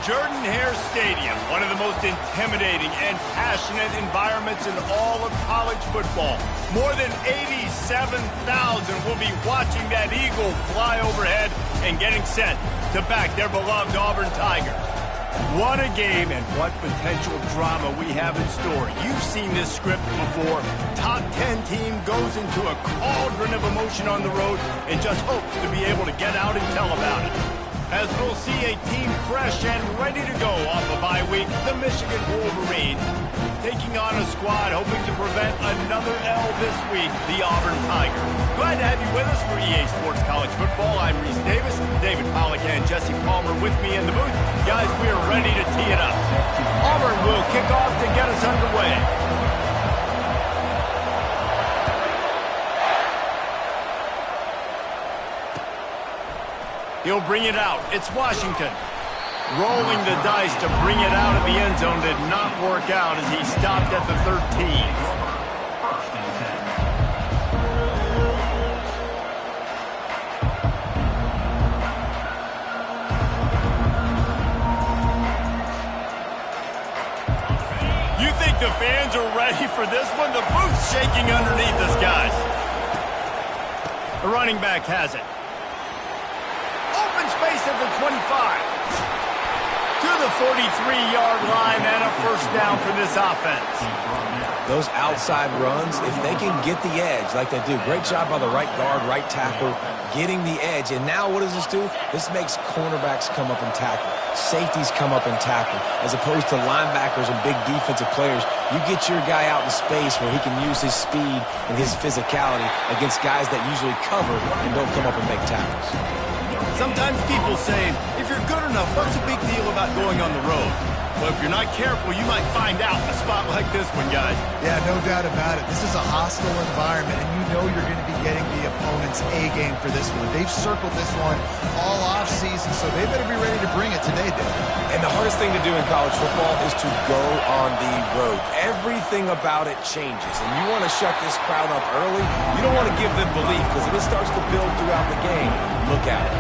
Jordan-Hare Stadium, one of the most intimidating and passionate environments in all of college football. More than 87,000 will be watching that eagle fly overhead and getting set to back their beloved Auburn Tigers. What a game and what potential drama we have in store. You've seen this script before. Top 10 team goes into a cauldron of emotion on the road and just hopes to be able to get out and tell about it. As we'll see a team fresh and ready to go off a bye week, the Michigan Wolverines, taking on a squad hoping to prevent another L this week, the Auburn Tigers. Glad to have you with us for EA Sports College Football. I'm Reese Davis, David Pollack and Jesse Palmer with me in the booth. Guys, we are ready to tee it up. Auburn will kick off to get us underway. He'll bring it out. It's Washington. Rolling the dice to bring it out of the end zone did not work out as he stopped at the 13. You think the fans are ready for this one? The booth's shaking underneath us, guys. The running back has it. Space at the 25. To the 43-yard line and a first down for this offense. Those outside runs, if they can get the edge like they do, great job by the right guard, right tackle, getting the edge. And now what does this do? This makes cornerbacks come up and tackle. Safeties come up and tackle. As opposed to linebackers and big defensive players, you get your guy out in space where he can use his speed and his physicality against guys that usually cover and don't come up and make tackles. Sometimes people say, if you're good enough, what's the big deal about going on the road? Well, if you're not careful, you might find out in a spot like this one, guys. Yeah, no doubt about it. This is a hostile environment, and you know you're going to be getting the opponent's A-game for this one. They've circled this one all off-season, so they better be ready to bring it today, Dave. And the hardest thing to do in college football is to go on the road. Everything about it changes, and you want to shut this crowd up early. You don't want to give them belief, because if it starts to build throughout the game, look out.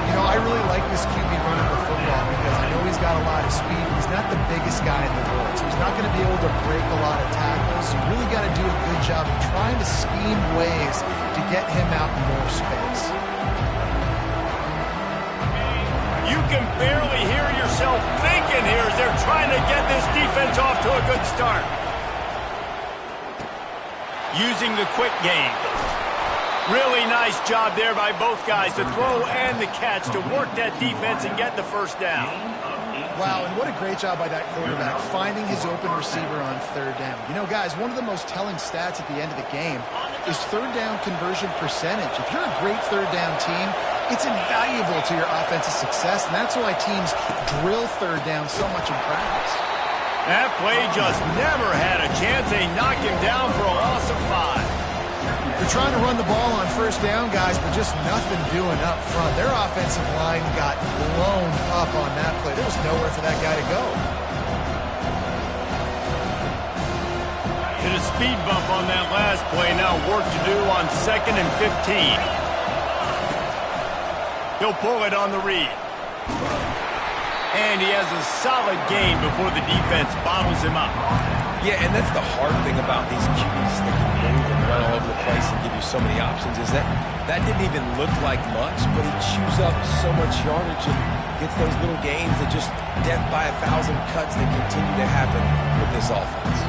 You know, I really like this QB running the football because I know he's got a lot of speed. He's not the biggest guy in the world, so he's not going to be able to break a lot of tackles. You really got to do a good job of trying to scheme ways to get him out in more space. You can barely hear yourself thinking here as they're trying to get this defense off to a good start. Using the quick game. Really nice job there by both guys to throw and the catch to work that defense and get the first down. Wow, and what a great job by that quarterback, finding his open receiver on third down. You know, guys, one of the most telling stats at the end of the game is third down conversion percentage. If you're a great third down team, it's invaluable to your offensive success, and that's why teams drill third down so much in practice. That play just never had a chance. They knocked him down for a loss of 5. They're trying to run the ball on first down, guys, but just nothing doing up front. Their offensive line got blown up on that play. There was nowhere for that guy to go. Did a speed bump on that last play. Now work to do on 2nd and 15. He'll pull it on the read. And he has a solid gain before the defense bottles him up. Yeah, and that's the hard thing about these QBs. They can move and run all over the place and give you so many options. Is that didn't even look like much, but he chews up so much yardage and gets those little gains that just death by 1,000 cuts that continue to happen with this offense.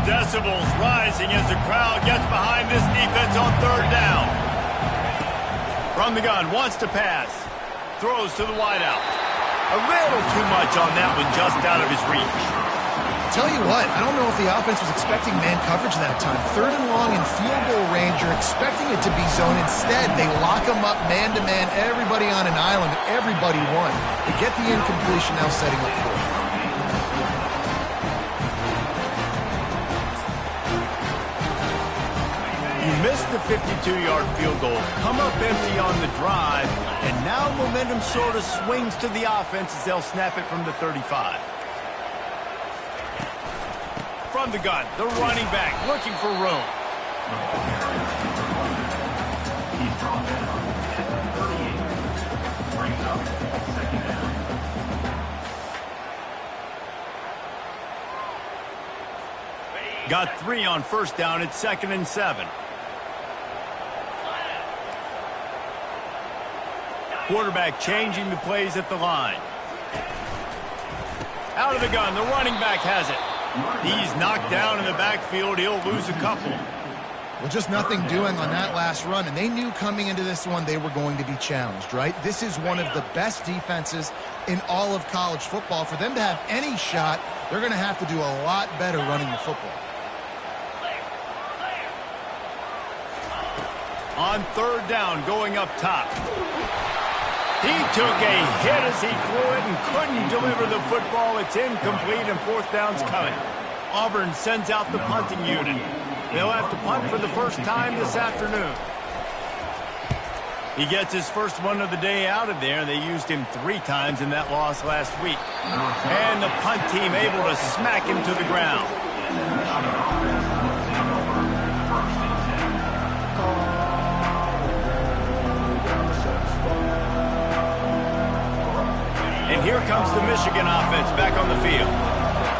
Decibels rising as the crowd gets behind this defense on third down. From the gun, wants to pass. Throws to the wideout. A little too much on that one, just out of his reach. Tell you what, I don't know if the offense was expecting man coverage that time. Third and long in field goal range, you're expecting it to be zone. Instead, they lock them up man-to-man, everybody on an island, everybody won. They get the incompletion, now setting up for it. You missed the 52-yard field goal, come up empty on the drive, and now momentum sort of swings to the offense as they'll snap it from the 35. From From the gun, the running back looking for room. Got 3 on first down. It's 2nd and 7. Quarterback changing the plays at the line. Out of the gun, the running back has it. He's knocked down in the backfield. He'll lose a couple. Well, just nothing doing on that last run, and they knew coming into this one they were going to be challenged, right? This is one of the best defenses in all of college football. For them to have any shot, they're going to have to do a lot better running the football. On 3rd down, going up top. He took a hit as he threw it and couldn't deliver the football. It's incomplete, and 4th down's coming. Auburn sends out the punting unit. They'll have to punt for the first time this afternoon. He gets his first one of the day out of there. They used him 3 times in that loss last week. And the punt team able to smack him to the ground. And here comes the Michigan offense back on the field.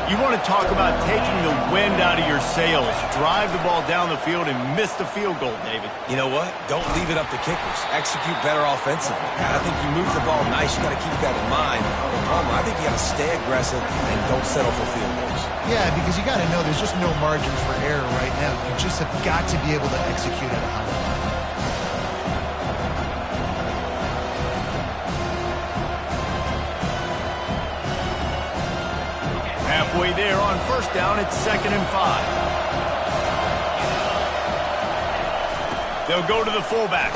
You want to talk about taking the wind out of your sails. Drive the ball down the field and miss the field goal, David. You know what? Don't leave it up to kickers. Execute better offensively. I think you move the ball nice. You got to keep that in mind. But I think you got to stay aggressive and don't settle for field goals. Yeah, because you got to know there's just no margin for error right now. You just have got to be able to execute at a high level. Halfway there on first down, it's 2nd and 5. They'll go to the fullback.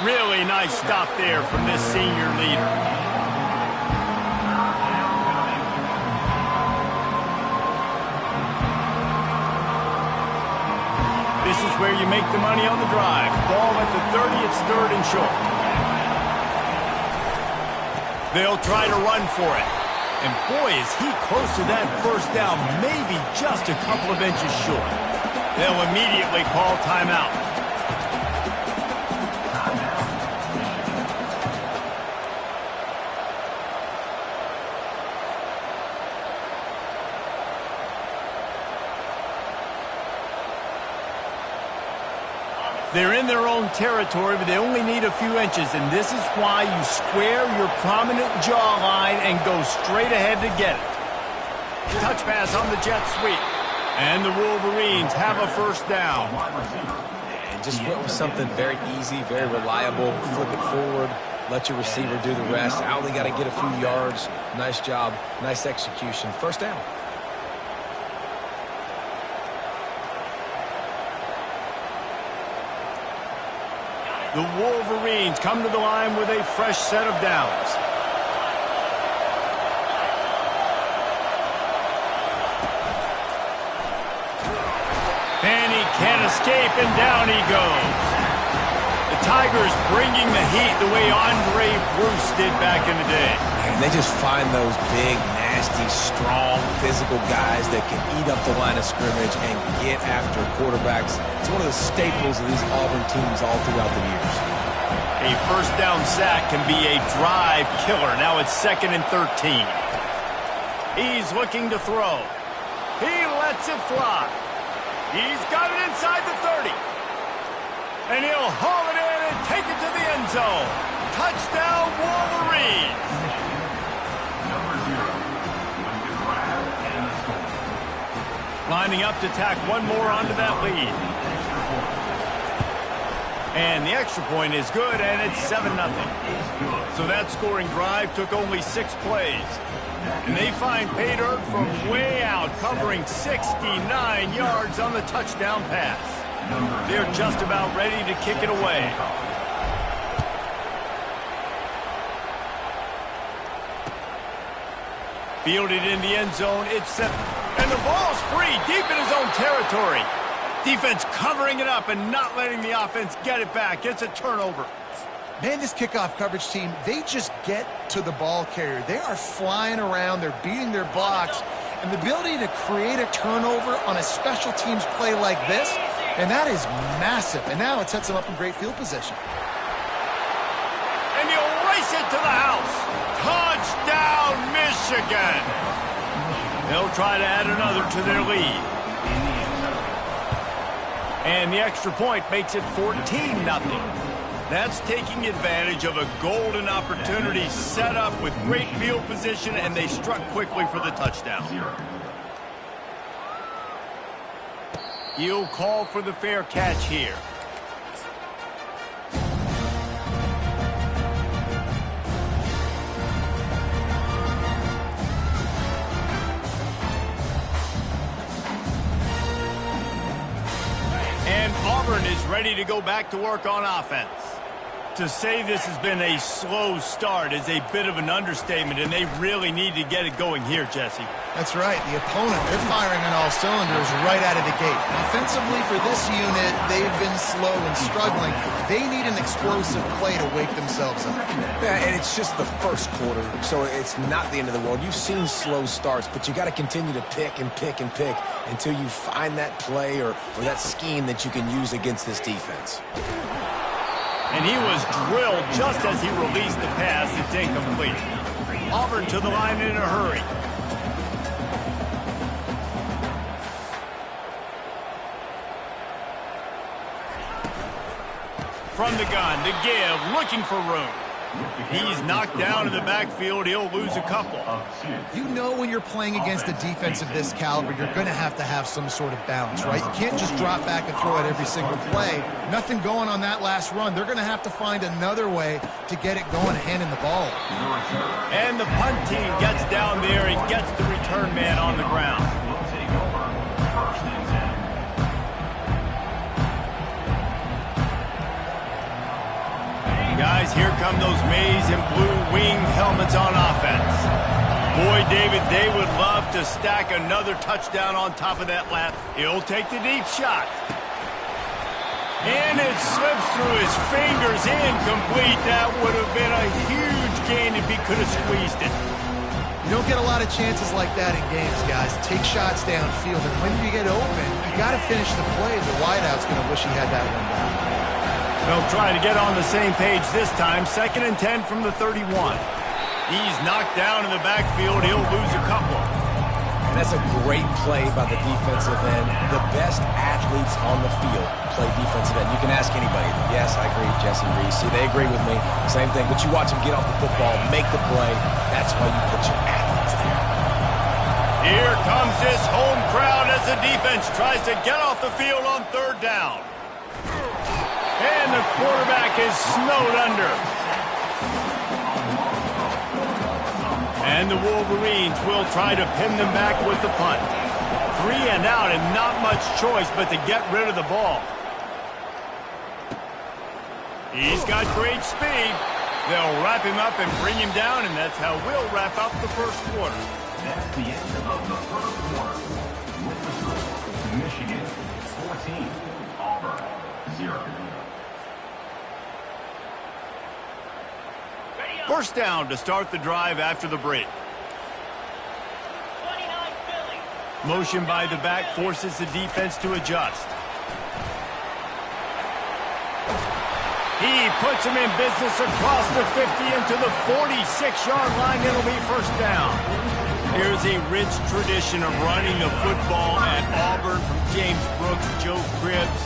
Really nice stop there from this senior leader. This is where you make the money on the drive. Ball at the 30, it's 3rd and short. They'll try to run for it. And boy, is he close to that first down, maybe just a couple of inches short. They'll immediately call timeout. They're in their own territory, but they only need a few inches, and this is why you square your prominent jawline and go straight ahead to get it. Touch pass on the jet sweep. And the Wolverines have a first down. And just went with something very easy, very reliable. Flip it forward. Let your receiver do the rest. I only got to get a few yards. Nice job. Nice execution. First down. The Wolverines come to the line with a fresh set of downs. And he can't escape, and down he goes. The Tigers bringing the heat the way Andre Bruce did back in the day. And they just find those big, nasty, strong, physical guys that can eat up the line of scrimmage and get after quarterbacks. It's one of the staples of these Auburn teams all throughout the years. A first down sack can be a drive killer. Now it's 2nd and 13. He's looking to throw. He lets it fly. He's got it inside the 30. And he'll haul it in and take it to the end zone. Touchdown, Wolverines. Lining up to tack one more onto that lead. And the extra point is good, and it's 7-0. So that scoring drive took only 6 plays. And they find pay dirt from way out, covering 69 yards on the touchdown pass. They're just about ready to kick it away. Fielded in the end zone, it's set. And the ball's free, deep in his own territory. Defense covering it up and not letting the offense get it back. It's a turnover. Man, this kickoff coverage team, they just get to the ball carrier. They are flying around. They're beating their blocks. And the ability to create a turnover on a special teams play like this, and that is massive. And now it sets them up in great field position. And he'll race it to the house. Touchdown, Michigan. They'll try to add another to their lead. And the extra point makes it 14-0. That's taking advantage of a golden opportunity set up with great field position, and they struck quickly for the touchdown. He'll call for the fair catch here. And Auburn is ready to go back to work on offense. To say this has been a slow start is a bit of an understatement, and they really need to get it going here, Jesse. That's right. The opponent, they're firing on all cylinders right out of the gate. Offensively for this unit, they've been slow and struggling. They need an explosive play to wake themselves up. Yeah, and it's just the first quarter, so it's not the end of the world. You've seen slow starts, but you got to continue to pick and pick and pick until you find that play or that scheme that you can use against this defense. And he was drilled just as he released the pass. It's incomplete. Auburn to the line in a hurry. From the gun to give, looking for room. He's knocked down in the backfield. He'll lose a couple. You know when you're playing against a defense of this caliber, you're going to have some sort of balance, right? You can't just drop back and throw it every single play. Nothing going on that last run. They're going to have to find another way to get it going, handing the ball. And the punt team gets down there and gets the return man on the ground. Guys, here come those maize and blue winged helmets on offense. Boy, David, they would love to stack another touchdown on top of that last. He'll take the deep shot. And it slips through his fingers, incomplete. That would have been a huge gain if he could have squeezed it. You don't get a lot of chances like that in games, guys. Take shots downfield, and when you get open, you got to finish the play. The wideout's going to wish he had that one down. They'll try to get on the same page this time. 2nd and 10 from the 31. He's knocked down in the backfield. He'll lose a couple. And that's a great play by the defensive end. The best athletes on the field play defensive end. You can ask anybody. Yes, I agree, Jesse Reese. See, they agree with me. Same thing. But you watch them get off the football, make the play. That's why you put your athletes there. Here comes this home crowd as the defense tries to get off the field on 3rd down. And the quarterback is snowed under. And the Wolverines will try to pin them back with the punt. 3 and out and not much choice but to get rid of the ball. He's got great speed. They'll wrap him up and bring him down, and that's how we'll wrap up the first quarter. That's the end of the first quarter. With the score, Michigan 14, Auburn 0. First down to start the drive after the break. Motion by the back forces the defense to adjust. He puts him in business across the 50 into the 46-yard line. It'll be first down. There's a rich tradition of running the football at Auburn from James Brooks, Joe Cribbs,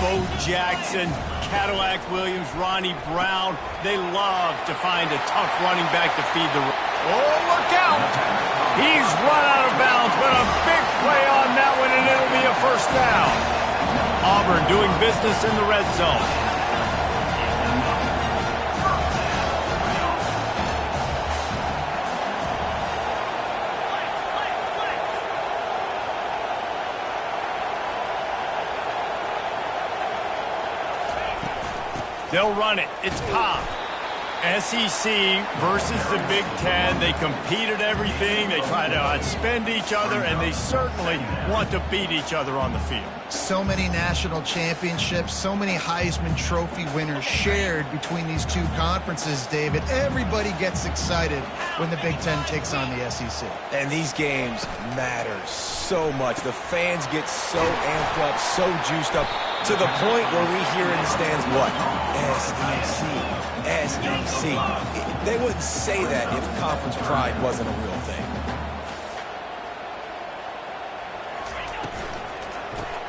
Bo Jackson, Cadillac Williams, Ronnie Brown. They love to find a tough running back to feed the... Oh, look out! He's run out of bounds, but a big play on that one, and it'll be a first down. Auburn doing business in the red zone. They'll run it. It's Cobb. SEC versus the Big Ten. They compete at everything. They try to outspend each other, and they certainly want to beat each other on the field. So many national championships, so many Heisman Trophy winners shared between these two conferences, David. Everybody gets excited when the Big Ten takes on the SEC. And these games matter so much. The fans get so amped up, so juiced up, to the point where we hear in the stands, what? SEC. SEC. They wouldn't say that if conference pride wasn't a real thing.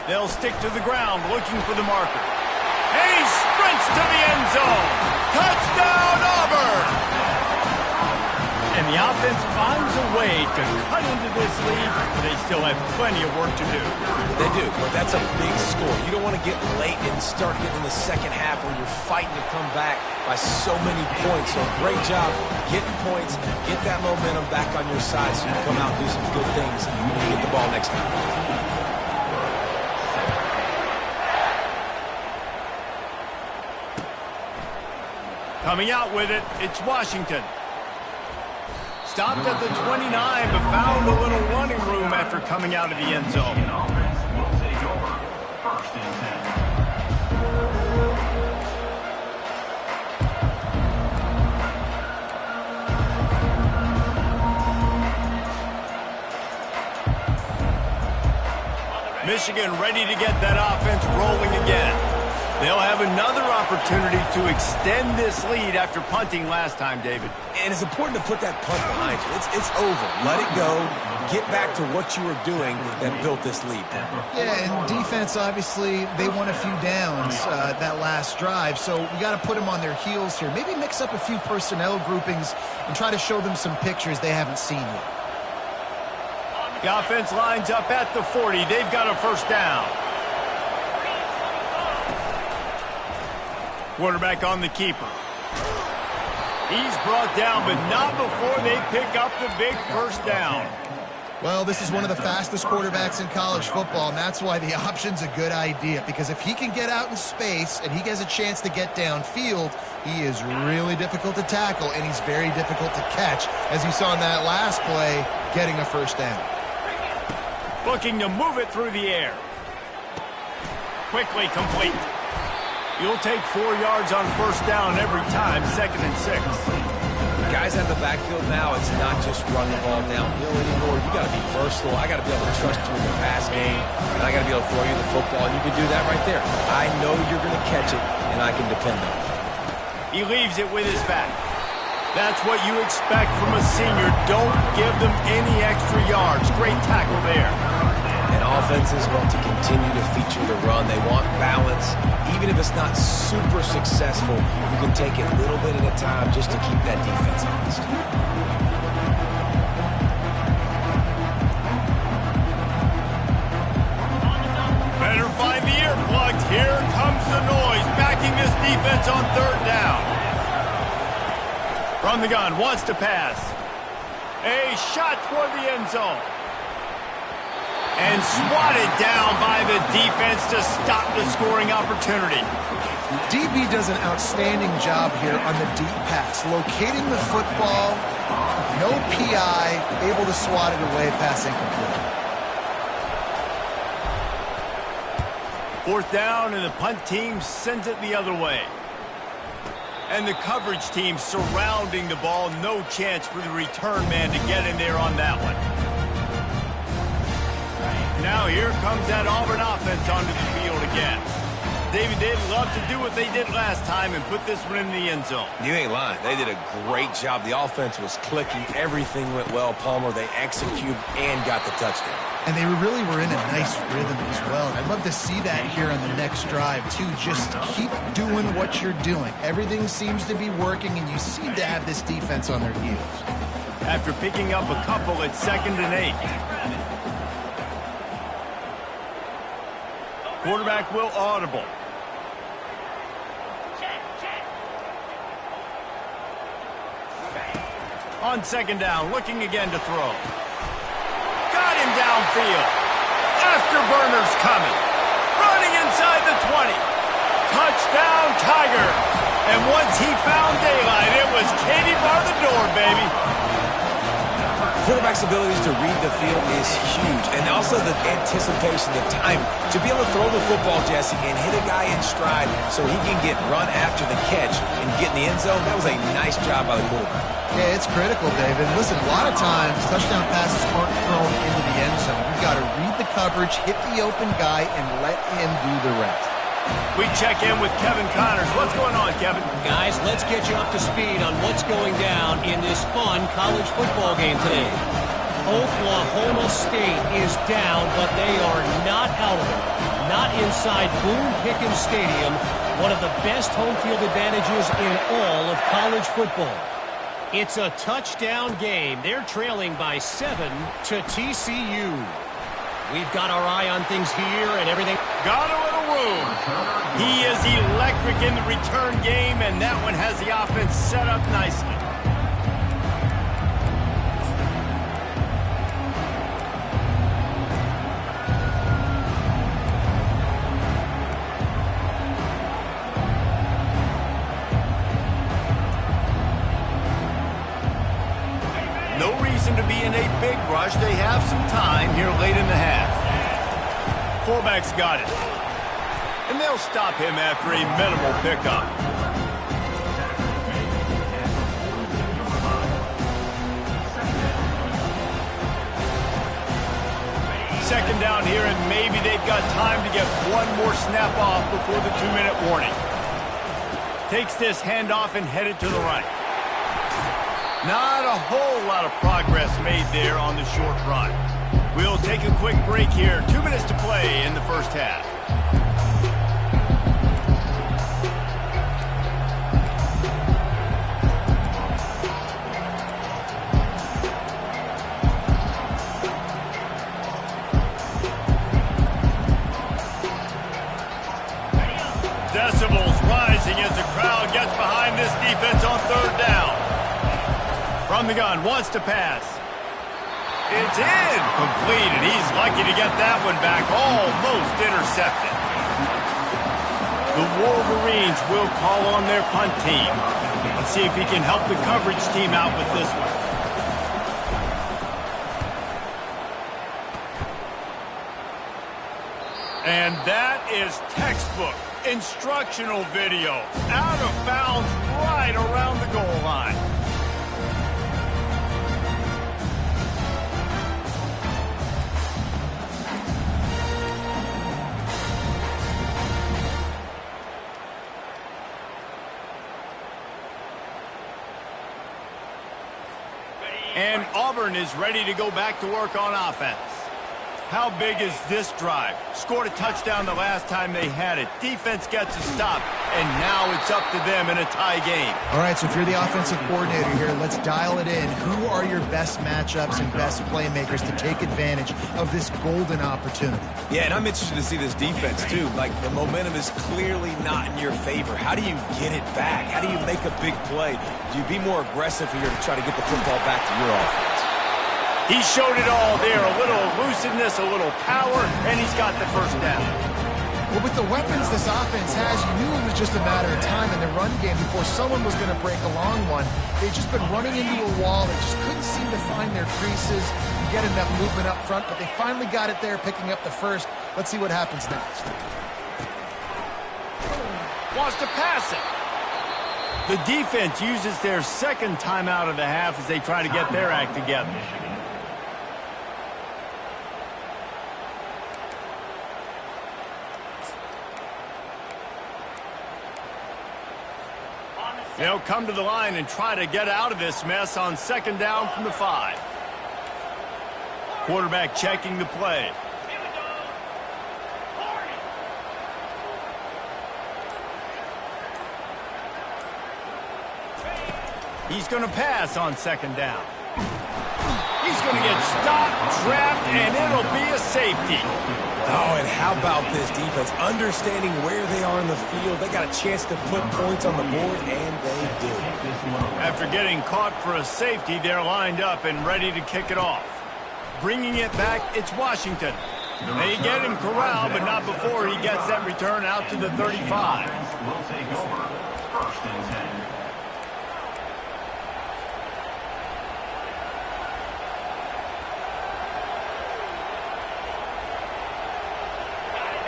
They'll stick to the ground looking for the marker. And he sprints to the end zone. Touchdown, Auburn! And the offense finds a way to cut into this lead, but they still have plenty of work to do. They do, but that's a big score. You don't want to get late and start getting in the second half where you're fighting to come back by so many points. So great job getting points, get that momentum back on your side so you can come out and do some good things when you get the ball next time. Coming out with it, it's Washington. Stopped at the 29, but found a little running room after coming out of the end zone. Offense will take over. 1st and 10. Michigan ready to get that offense rolling again. They'll have another opportunity to extend this lead after punting last time, David. And it's important to put that punt behind you. It's over. Let it go. Get back to what you were doing that built this lead. Yeah, and defense, obviously, they won a few downs that last drive, so we got to put them on their heels here. Maybe mix up a few personnel groupings and try to show them some pictures they haven't seen yet. The offense lines up at the 40. They've got a first down. Quarterback on the keeper. He's brought down, but not before they pick up the big first down. Well, this is one of the fastest quarterbacks in college football, and that's why the option's a good idea, because if he can get out in space and he has a chance to get downfield, he is really difficult to tackle, and he's very difficult to catch, as you saw in that last play, getting a first down. Looking to move it through the air. Quickly complete. You'll take 4 yards on first down every time, 2nd and 6. Guys out of the backfield now, it's not just run the ball downhill anymore. You got to be versatile. I got to be able to trust you in the pass game, and I got to be able to throw you the football, and you can do that right there. I know you're going to catch it, and I can depend on it. He leaves it with his back. That's what you expect from a senior. Don't give them any extra yards. Great tackle there. And offenses want to continue to feature the run. They want balance. Even if it's not super successful, you can take it a little bit at a time just to keep that defense honest. Better find the earplugs. Here comes the noise, backing this defense on 3rd down. From the gun, wants to pass. A shot toward the end zone. And swatted down by the defense to stop the scoring opportunity. DB does an outstanding job here on the deep pass, locating the football, no PI, able to swat it away, pass incomplete. 4th down, and the punt team sends it the other way. And the coverage team surrounding the ball. No chance for the return man to get in there on that one. Now here comes that Auburn offense onto the field again. David, they'd love to do what they did last time and put this one in the end zone. You ain't lying. They did a great job. The offense was clicking. Everything went well, Palmer. They executed and got the touchdown. And they really were in a nice rhythm as well. I'd love to see that here on the next drive, too. Just keep doing what you're doing. Everything seems to be working, and you seem to have this defense on their heels. After picking up a couple at 2nd and 8. Quarterback will audible. On 2nd down, looking again to throw. Got him downfield. Afterburner's coming. Running inside the 20. Touchdown, Tiger. And once he found daylight, it was Katie bar the door, baby. Quarterback's abilities to read the field is huge, and also the anticipation, the time to be able to throw the football, Jesse, and hit a guy in stride so he can get run after the catch and get in the end zone. That was a nice job by the quarterback. Yeah, it's critical, David. Listen, a lot of times touchdown passes aren't thrown into the end zone. You've got to read the coverage, hit the open guy, and let him do the rest. We check in with Kevin Connors. What's going on, Kevin? Guys, let's get you up to speed on what's going down in this fun college football game today. Oklahoma State is down, but they are not out of it. Not inside Boone Pickens Stadium, one of the best home field advantages in all of college football. It's a touchdown game. They're trailing by 7 to TCU. We've got our eye on things here and everything. Got a little room. He is electric in the return game, and that one has the offense set up nicely. No reason to be in a big rush. They have some time here late in the half. Fullback's got it. And they'll stop him after a minimal pickup. Second down here, and maybe they've got time to get one more snap off before the 2-minute warning. Takes this handoff and headed to the right. Not a whole lot of progress made there on the short run. We'll take a quick break here. 2 minutes to play in the first half. Decibels rising as the crowd gets behind this defense on third down. From the gun, wants to pass. It's in. Complete, and he's lucky to get that one back. Almost intercepted. The Wolverines will call on their punt team. Let's see if he can help the coverage team out with this one. And that is textbook instructional video. Out of bounds right around the goal line. And Auburn is ready to go back to work on offense. How big is this drive? Scored a touchdown the last time they had it. Defense gets a stop, and now it's up to them in a tie game. All right, so if you're the offensive coordinator here, let's dial it in. Who are your best matchups and best playmakers to take advantage of this golden opportunity? Yeah, and I'm interested to see this defense, too. Like, the momentum is clearly not in your favor. How do you get it back? How do you make a big play? Do you be more aggressive here to try to get the football back to your offense? He showed it all there. A little elusiveness, a little power, and he's got the first down. Well, with the weapons this offense has, you knew it was just a matter of time in the run game before someone was going to break a long one. They've just been running into a wall. They just couldn't seem to find their creases and get enough movement up front, but they finally got it there, picking up the first. Let's see what happens next. Wants to pass it. The defense uses their second timeout of the half as they try to get their act together. They'll come to the line and try to get out of this mess on second down from the 5. Quarterback checking the play. He's going to pass on second down. He's going to get stopped, trapped, and it'll be a safety. Oh, and how about this defense? Understanding where they are in the field. They got a chance to put points on the board, and they did. After getting caught for a safety, they're lined up and ready to kick it off. Bringing it back, it's Washington. They get him corralled, but not before he gets that return out to the 35. First and 10.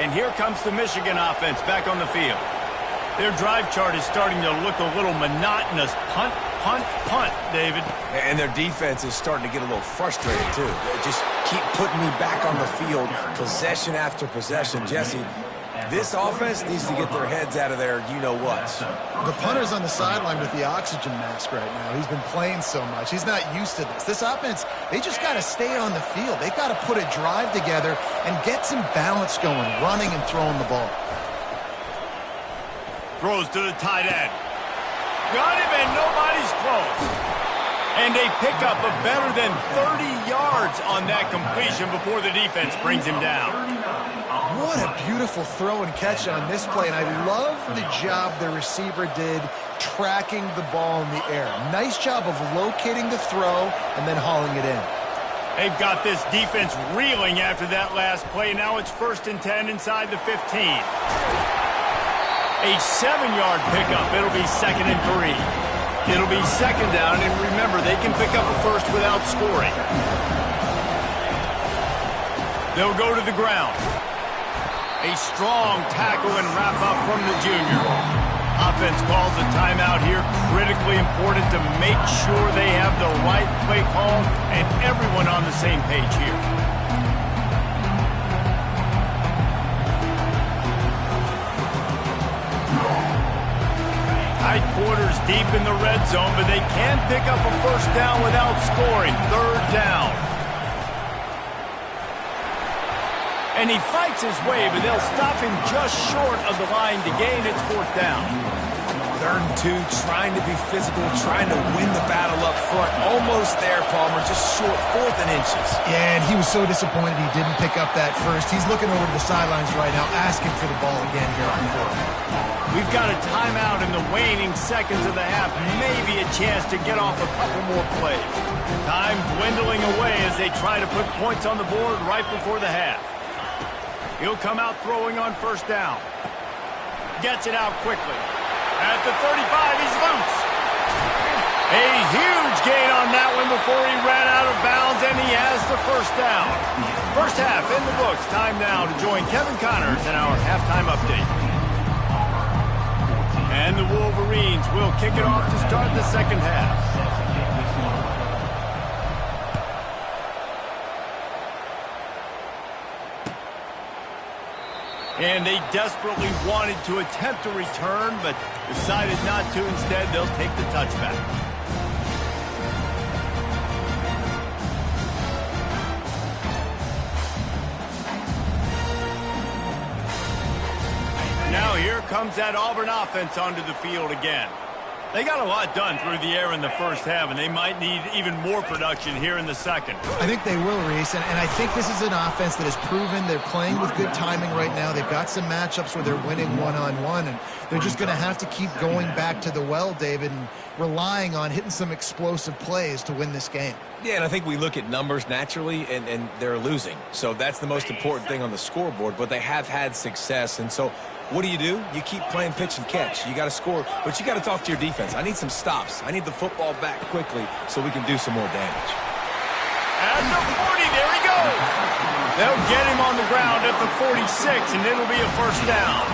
And here comes the Michigan offense back on the field. Their drive chart is starting to look a little monotonous. Punt, punt, punt, David. And their defense is starting to get a little frustrated, too. They just keep putting me back on the field, possession after possession. Jesse, this offense needs to get their heads out of their you-know-whats. The punter's on the sideline with the oxygen mask right now. He's been playing so much. He's not used to this. This offense, they just got to stay on the field. They've got to put a drive together and get some balance going, running and throwing the ball. Throws to the tight end. Got him, and nobody's close. And they pick up a better than 30 yards on that completion before the defense brings him down. What a beautiful throw and catch on this play, and I love the job the receiver did tracking the ball in the air. Nice job of locating the throw and then hauling it in. They've got this defense reeling after that last play. Now it's 1st and 10 inside the 15. A 7-yard pickup. It'll be 2nd and 3. It'll be 2nd down, and remember, they can pick up a first without scoring. They'll go to the ground. A strong tackle and wrap up from the junior. Offense calls a timeout here. Critically important to make sure they have the right play call and everyone on the same page here. Tight quarters deep in the red zone, but they can pick up a first down without scoring. 3rd down. And he fights his way, but they'll stop him just short of the line to gain. It's 4th down. 3rd and 2, trying to be physical, trying to win the battle up front. Almost there, Palmer, just short, 4th and inches. Yeah, and he was so disappointed he didn't pick up that first. He's looking over to the sidelines right now, asking for the ball again here on 4th. We've got a timeout in the waning seconds of the half. Maybe a chance to get off a couple more plays. Time dwindling away as they try to put points on the board right before the half. He'll come out throwing on 1st down. Gets it out quickly. At the 35, he's loose. A huge gain on that one before he ran out of bounds, and he has the 1st down. First half in the books. Time now to join Kevin Connors in our halftime update. And the Wolverines will kick it off to start the 2nd half. And they desperately wanted to attempt a return, but decided not to. Instead, they'll take the touchback. Now here comes that Auburn offense onto the field again. They got a lot done through the air in the first half, and they might need even more production here in the second. I think they will, Reese, and I think this is an offense that has proven they're playing with good timing right now. They've got some matchups where they're winning one-on-one, and they're just going to have to keep going back to the well, David, and relying on hitting some explosive plays to win this game. Yeah, and I think we look at numbers naturally, and they're losing. So that's the most important thing on the scoreboard, but they have had success, and so what do? You keep playing pitch and catch. You got to score, but you got to talk to your defense. I need some stops. I need the football back quickly so we can do some more damage. At the 40, there he goes. They'll get him on the ground at the 46, and it'll be a 1st down.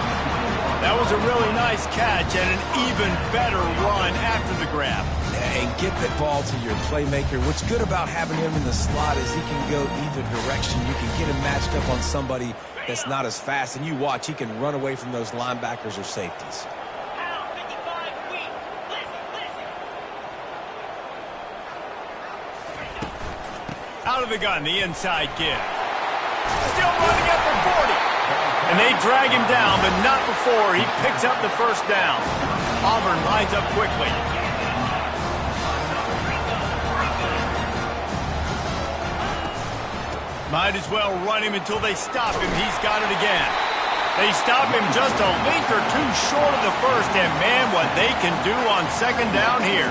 That was a really nice catch and an even better run after the grab. And get the ball to your playmaker. What's good about having him in the slot is he can go either direction. You can get him matched up on somebody that's not as fast, and you watch, he can run away from those linebackers or safeties. Out of the gun, the inside give. Still running at the 40. And they drag him down, but not before he picks up the 1st down. Auburn lines up quickly. Might as well run him until they stop him. He's got it again. They stop him just a link or two short of the 1st, and man, what they can do on 2nd down here.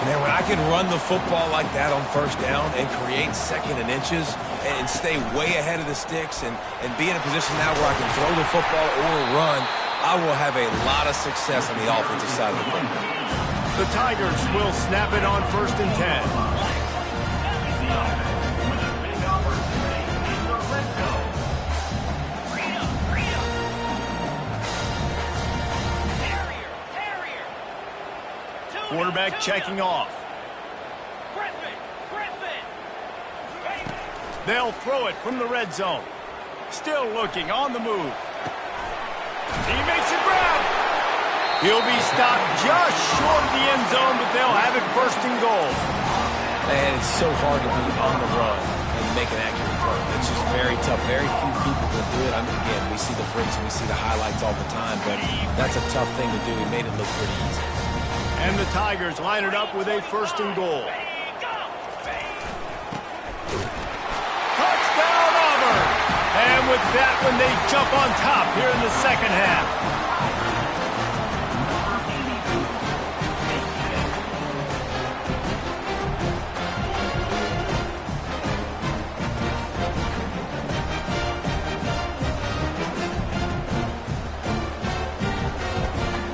Man, when I can run the football like that on 1st down and create 2nd and inches and stay way ahead of the sticks and be in a position now where I can throw the football or run, I will have a lot of success on the offensive side of the football. The Tigers will snap it on 1st and 10. Quarterback checking off. They'll throw it from the red zone. Still looking on the move. He makes a grab. He'll be stopped just short of the end zone, but they'll have it 1st and goal. Man, it's so hard to be on the run and make an accurate throw. It's just very tough. Very few people can do it. I mean, again, we see the freaks and we see the highlights all the time, but that's a tough thing to do. He made it look pretty easy. And the Tigers line it up with a 1st and goal. Touchdown, Auburn! And with that one, they jump on top here in the second half.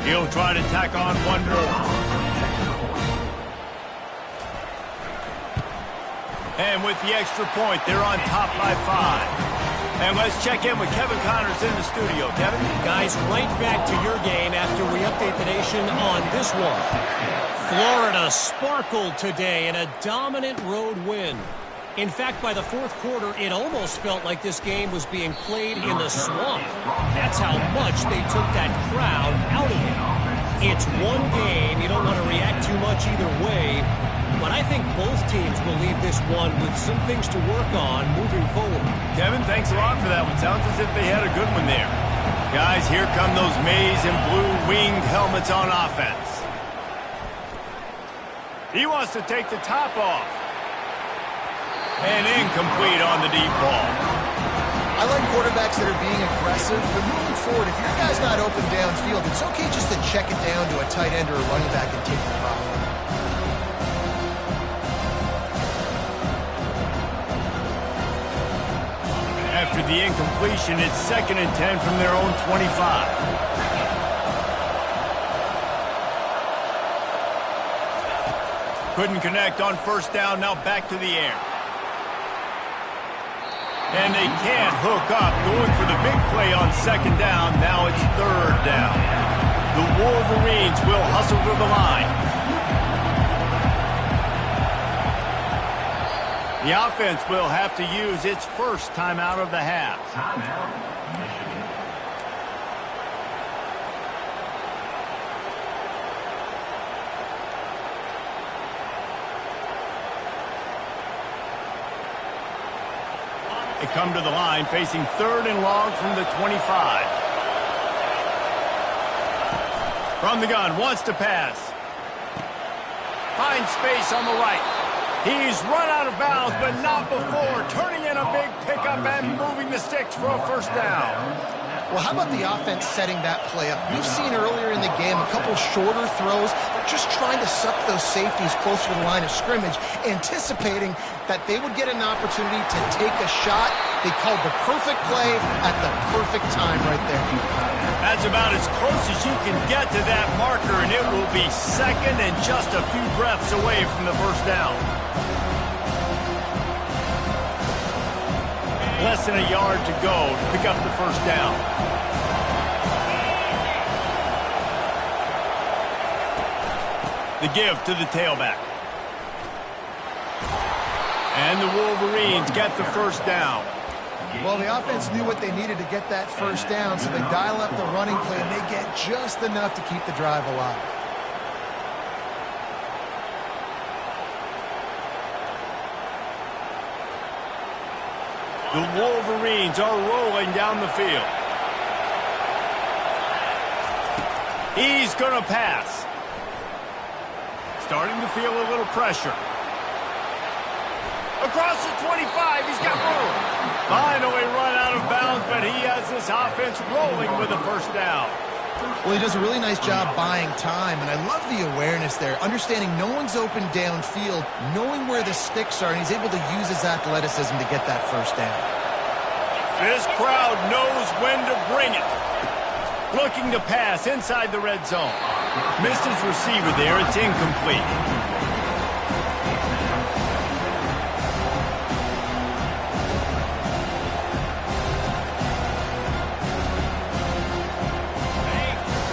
He'll try to tack on one more. And with the extra point, they're on top by 5. And let's check in with Kevin Connors in the studio. Kevin? Guys, right back to your game after we update the nation on this one. Florida sparkled today in a dominant road win. In fact, by the 4th quarter, it almost felt like this game was being played in the swamp. That's how much they took that crowd out of it. It's one game. You don't want to react too much either way. But I think both teams will leave this one with some things to work on moving forward. Kevin, thanks a lot for that one. Sounds as if they had a good one there. Guys, here come those maize and blue winged helmets on offense. He wants to take the top off. And incomplete on the deep ball. I like quarterbacks that are being aggressive, but moving forward, if your guy's not open downfield, it's okay just to check it down to a tight end or a running back and take the off. After the incompletion, it's 2nd and 10 from their own 25. Couldn't connect on 1st down, now back to the air. And they can't hook up, going for the big play on 2nd down. Now it's 3rd down. The Wolverines will hustle to the line. The offense will have to use its first timeout of the half. Timeout, Michigan. They come to the line facing 3rd and long from the 25. From the gun, wants to pass. Finds space on the right. He's run out of bounds, but not before turning in a big pickup and moving the sticks for a 1st down. Well, how about the offense setting that play up? We've seen earlier in the game a couple shorter throws. They're just trying to suck those safeties closer to the line of scrimmage, anticipating that they would get an opportunity to take a shot. They called the perfect play at the perfect time right there. That's about as close as you can get to that marker, and it will be 2nd and just a few breaths away from the 1st down. Less than a yard to go to pick up the 1st down. The give to the tailback. And the Wolverines get the 1st down. Well, the offense knew what they needed to get that 1st down, so they dial up the running play, and they get just enough to keep the drive alive. The Wolverines are rolling down the field. He's going to pass. Starting to feel a little pressure. Across the 25, he's got room. Finally run out of bounds, but he has this offense rolling with a 1st down. Well, he does a really nice job buying time, and I love the awareness there, understanding no one's open downfield, knowing where the sticks are, and he's able to use his athleticism to get that 1st down. This crowd knows when to bring it. Looking to pass inside the red zone. Missed his receiver there. It's incomplete.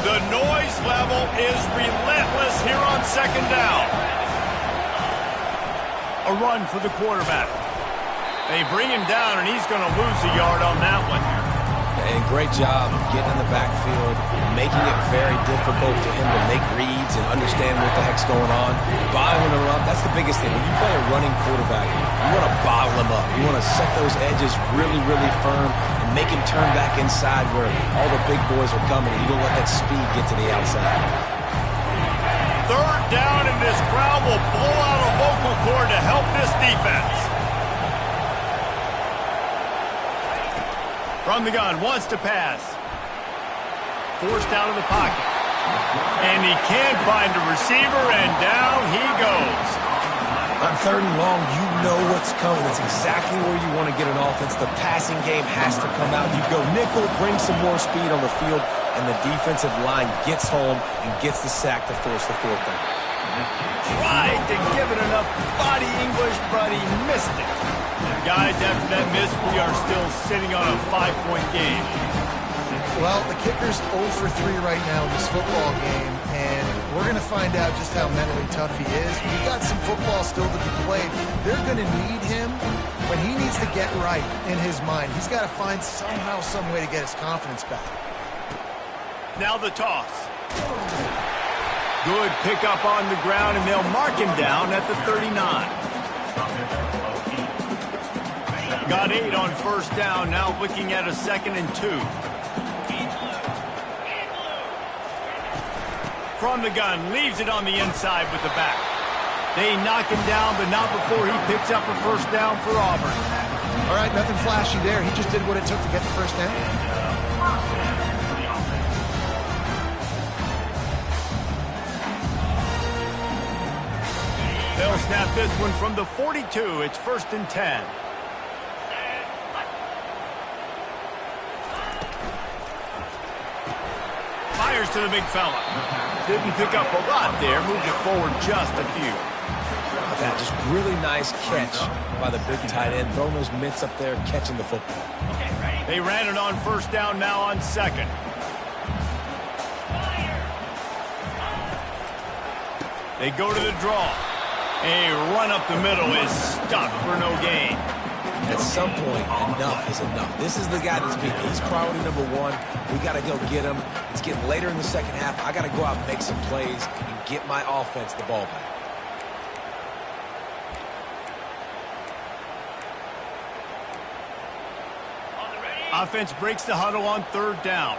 The noise level is relentless here on second down. A run for the quarterback. They bring him down, and he's going to lose a yard on that one. And great job getting in the backfield, making it very difficult for him to make reads and understand what the heck's going on. Bottling him up, that's the biggest thing. When you play a running quarterback, you want to bottle him up. You want to set those edges really, really firm and make him turn back inside where all the big boys are coming. You don't let that speed get to the outside. Third down, and this crowd will blow out a vocal cord to help this defense. From the gun, wants to pass. Forced out of the pocket. And he can't find a receiver, and down he goes. On third and long, you know what's coming. It's exactly where you want to get an offense. The passing game has to come out. You go nickel, bring some more speed on the field, and the defensive line gets home and gets the sack to force the fourth down. Tried to give it enough body English, but he missed it. Guys, after that miss, we are still sitting on a 5-point game. Well, the kicker's 0 for 3 right now in this football game, and we're going to find out just how mentally tough he is. We've got some football still to be played. They're going to need him, but he needs to get right in his mind. He's got to find somehow, some way to get his confidence back. Now the toss. Good pickup on the ground, and they'll mark him down at the 39. Got 8 on first down, now looking at a 2nd and 2. From the gun, leaves it on the inside with the back. They knock him down, but not before he picks up a first down for Auburn. All right, nothing flashy there. He just did what it took to get the first down. They'll snap this one from the 42. It's 1st and 10. Fires to the big fella. Didn't pick up a lot there. Moved it forward just a few. That just really nice catch by the big tight end. Throwing those mitts up there, catching the football. They ran it on first down, now on 2nd. They go to the draw. A run up the middle is stuck for no gain. At some point, enough is enough. This is the guy that's beat me. He's priority number 1. We got to go get him. It's getting later in the second half. I got to go out and make some plays and get my offense the ball back. Offense breaks the huddle on 3rd down.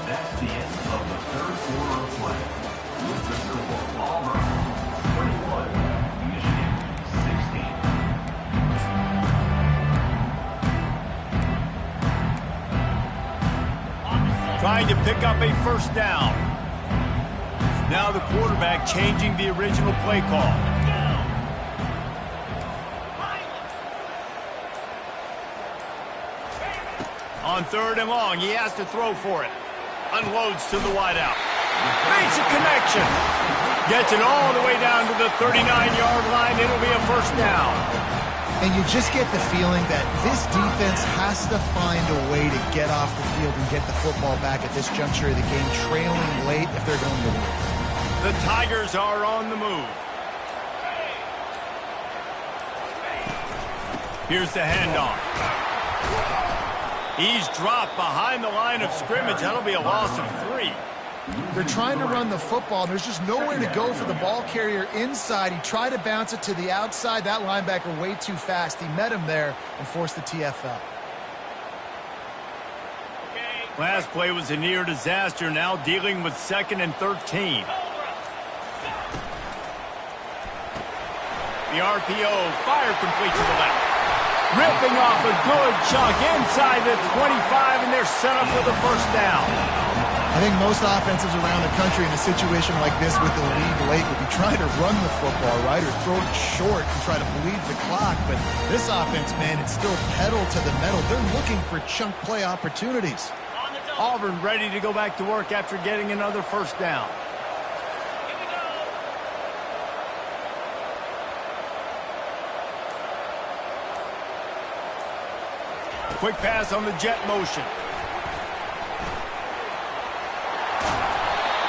That's the end of the 3rd quarter of play. With the score, Auburn 31, Michigan 16. Trying to pick up a first down. Now the quarterback changing the original play call. On 3rd and long, he has to throw for it. Unloads to the wideout. Makes a connection. Gets it all the way down to the 39-yard line. It'll be a first down. And you just get the feeling that this defense has to find a way to get off the field and get the football back at this juncture of the game, trailing late if they're going to win. The Tigers are on the move. Here's the handoff. He's dropped behind the line of scrimmage. That'll be a loss of 3. They're trying to run the football. There's just nowhere to go for the ball carrier inside. He tried to bounce it to the outside. That linebacker way too fast. He met him there and forced the TFL. Last play was a near disaster, now dealing with 2nd and 13. The RPO, fire complete to the left. Ripping off a good chunk inside the 25, and they're set up with a first down. I think most offenses around the country in a situation like this with the lead late would be trying to run the football, right, or throw it short and try to bleed the clock. But this offense, man, it's still pedal to the metal. They're looking for chunk play opportunities. Auburn ready to go back to work after getting another first down. Quick pass on the jet motion.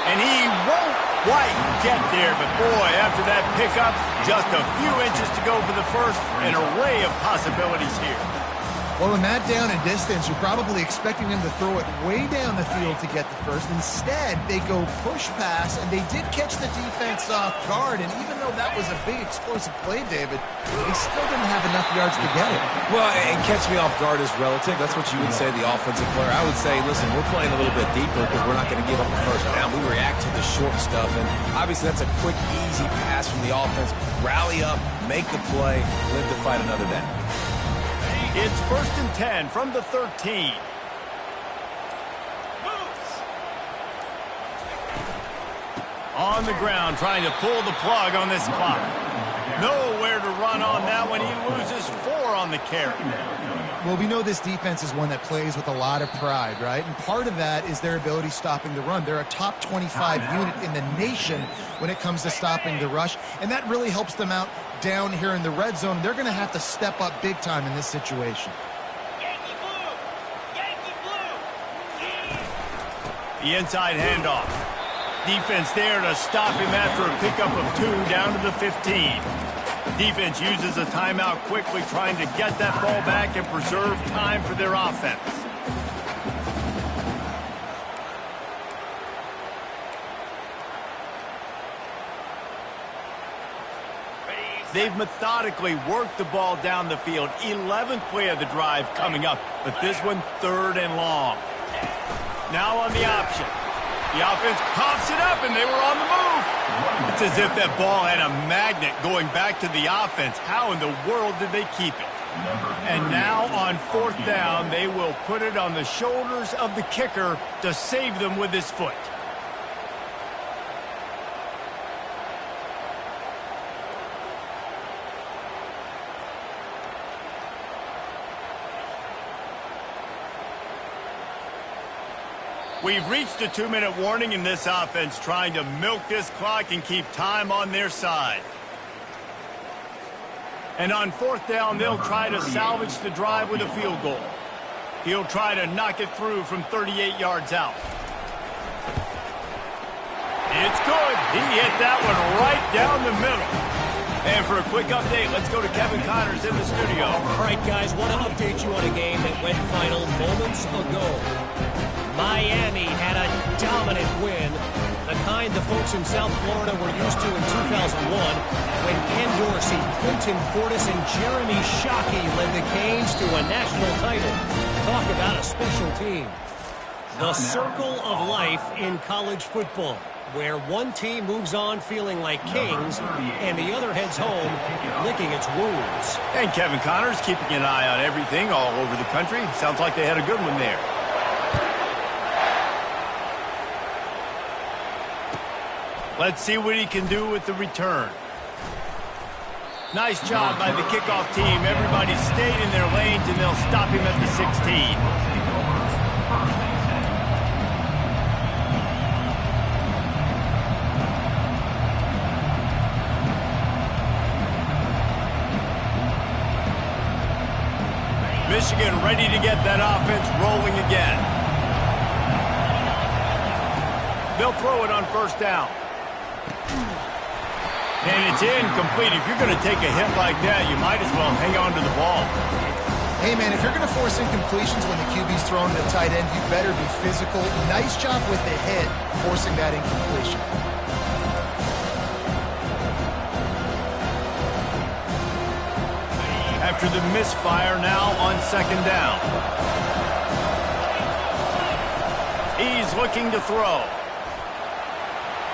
And he won't quite get there, but boy, after that pickup, just a few inches to go for the first. An array of possibilities here. Well, in that down and distance, you're probably expecting them to throw it way down the field to get the first. Instead, they go push pass, and they did catch the defense off guard. And even though that was a big explosive play, David, they still didn't have enough yards to get it. Well, and catch me off guard is relative. That's what you would say, the offensive player. I would say, listen, we're playing a little bit deeper because we're not going to give up the first down. We react to the short stuff, and obviously that's a quick, easy pass from the offense. Rally up, make the play, live to fight another down. It's 1st and 10 from the 13. On the ground, trying to pull the plug on this clock. Nowhere to run on that one. He loses 4 on the carry. Well, we know this defense is one that plays with a lot of pride, right? And part of that is their ability stopping the run. They're a top 25 unit in the nation when it comes to stopping the rush, and that really helps them out down here in the red zone. They're going to have to step up big time in this situation. Yankee blue! Yankee blue! The inside handoff. Defense there to stop him after a pickup of 2 down to the 15. Defense uses a timeout quickly, trying to get that ball back and preserve time for their offense. They've methodically worked the ball down the field. 11th play of the drive coming up, but this one 3rd and long. Now on the option. The offense pops it up, and they were on the move. It's as if that ball had a magnet going back to the offense. How in the world did they keep it? And now on 4th down, they will put it on the shoulders of the kicker to save them with his foot. We've reached a 2-minute warning in this offense, trying to milk this clock and keep time on their side. And on 4th down, they'll try to salvage the drive with a field goal. He'll try to knock it through from 38 yards out. It's good. He hit that one right down the middle. And for a quick update, let's go to Kevin Connors in the studio. All right, guys, want to update you on a game that went final moments ago. Miami had a dominant win, the kind the folks in South Florida were used to in 2001 when Ken Dorsey, Clinton Portis, and Jeremy Shockey led the Canes to a national title. Talk about a special team. The circle of life in college football, where one team moves on feeling like kings and the other heads home licking its wounds. And Kevin Connors keeping an eye on everything all over the country. Sounds like they had a good one there. Let's see what he can do with the return. Nice job by the kickoff team. Everybody stayed in their lanes, and they'll stop him at the 16. Michigan ready to get that offense rolling again. They'll throw it on 1st down. And it's incomplete. If you're going to take a hit like that, you might as well hang on to the ball. Hey, man, if you're going to force incompletions when the QB's throwing to the tight end, you better be physical. Nice job with the hit, forcing that incompletion. After the misfire, now on 2nd down. He's looking to throw.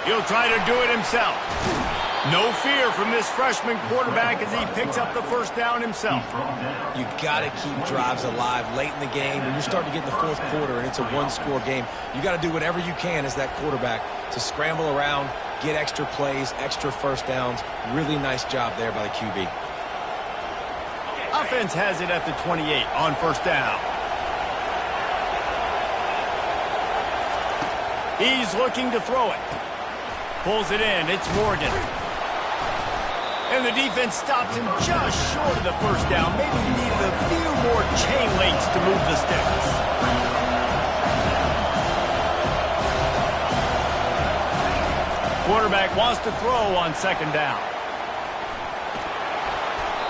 He'll try to do it himself. No fear from this freshman quarterback as he picks up the first down himself. You got to keep drives alive late in the game. When you're starting to get in the fourth quarter and it's a one-score game, you got to do whatever you can as that quarterback to scramble around, get extra plays, extra first downs. Really nice job there by the QB. Offense has it at the 28 on first down. He's looking to throw it. Pulls it in. It's Morgan. And the defense stops him just short of the first down. Maybe he needed a few more chain links to move the sticks. Quarterback wants to throw on second down.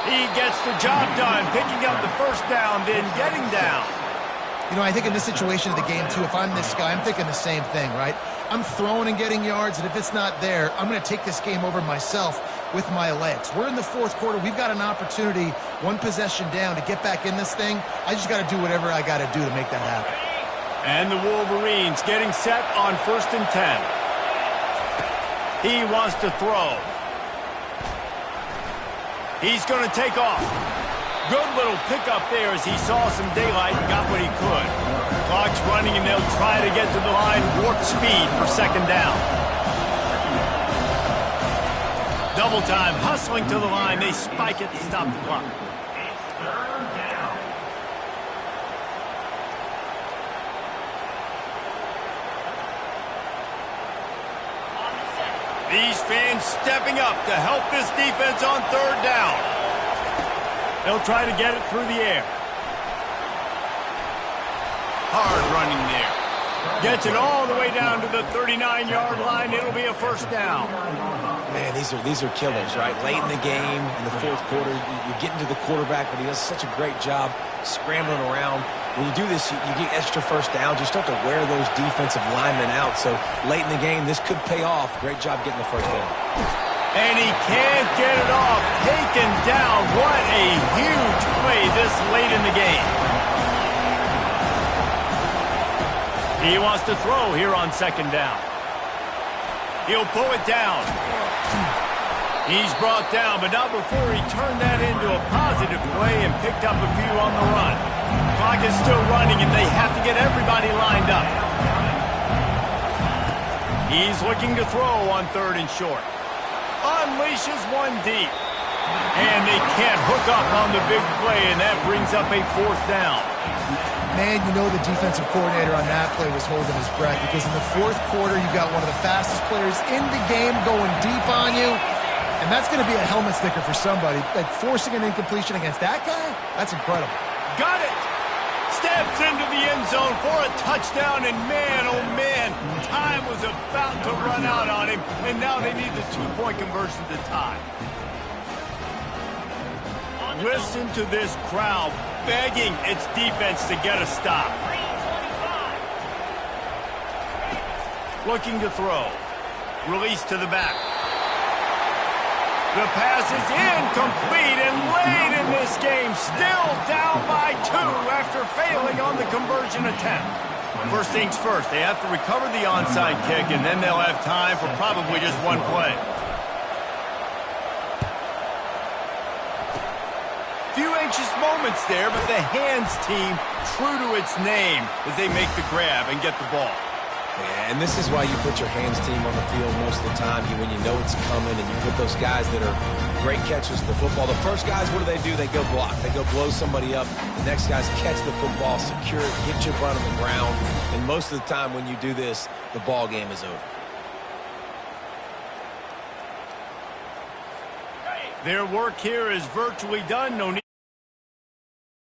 He gets the job done, picking up the first down, then getting down. You know, I think in this situation of the game, too, if I'm this guy, I'm thinking the same thing, right? I'm throwing and getting yards, and if it's not there, I'm going to take this game over myself with my legs. We're in the fourth quarter. We've got an opportunity, one possession down, to get back in this thing. I just got to do whatever I got to do to make that happen. And the Wolverines getting set on 1st and 10. He wants to throw. He's going to take off. Good little pickup there as he saw some daylight and got what he could. Clock's running, and they'll try to get to the line warp speed for second down. Double time, hustling to the line. They spike it to stop the clock. These fans stepping up to help this defense on third down. They'll try to get it through the air. Hard running there. Gets it all the way down to the 39-yard line. It'll be a first down. Man, these are killers, right? Late in the game, in the fourth quarter, you're getting to the quarterback, but he does such a great job scrambling around. When you do this, you get extra first downs. You start to wear those defensive linemen out. So late in the game, this could pay off. Great job getting the first down. And he can't get it off. Taken down. What a huge play this late in the game. He wants to throw here on second down. He'll pull it down. He's brought down, but not before he turned that into a positive play and picked up a few on the run. Clock is still running, and they have to get everybody lined up. He's looking to throw on third and short. Unleashes one deep. And they can't hook up on the big play, and that brings up a fourth down. Man, you know the defensive coordinator on that play was holding his breath, because in the fourth quarter, you got one of the fastest players in the game going deep on you, and that's going to be a helmet sticker for somebody. Like, forcing an incompletion against that guy, that's incredible. Got it! Steps into the end zone for a touchdown, and man, oh man, time was about to run out on him, and now they need the two-point conversion to tie. Listen to this crowd begging its defense to get a stop. Looking to throw. Release to the back. The pass is incomplete, and late in this game, still down by 2 after failing on the conversion attempt. First things first, they have to recover the onside kick, and then they'll have time for probably just one play. Few anxious moments there, but the hands team true to its name as they make the grab and get the ball. Yeah, and this is why you put your hands team on the field most of the time. When you know it's coming, and you put those guys that are great catchers of the football. The first guys, what do? They go block. They go blow somebody up. The next guys catch the football, secure it, get your butt on the ground. And most of the time when you do this, the ball game is over. Their work here is virtually done. No need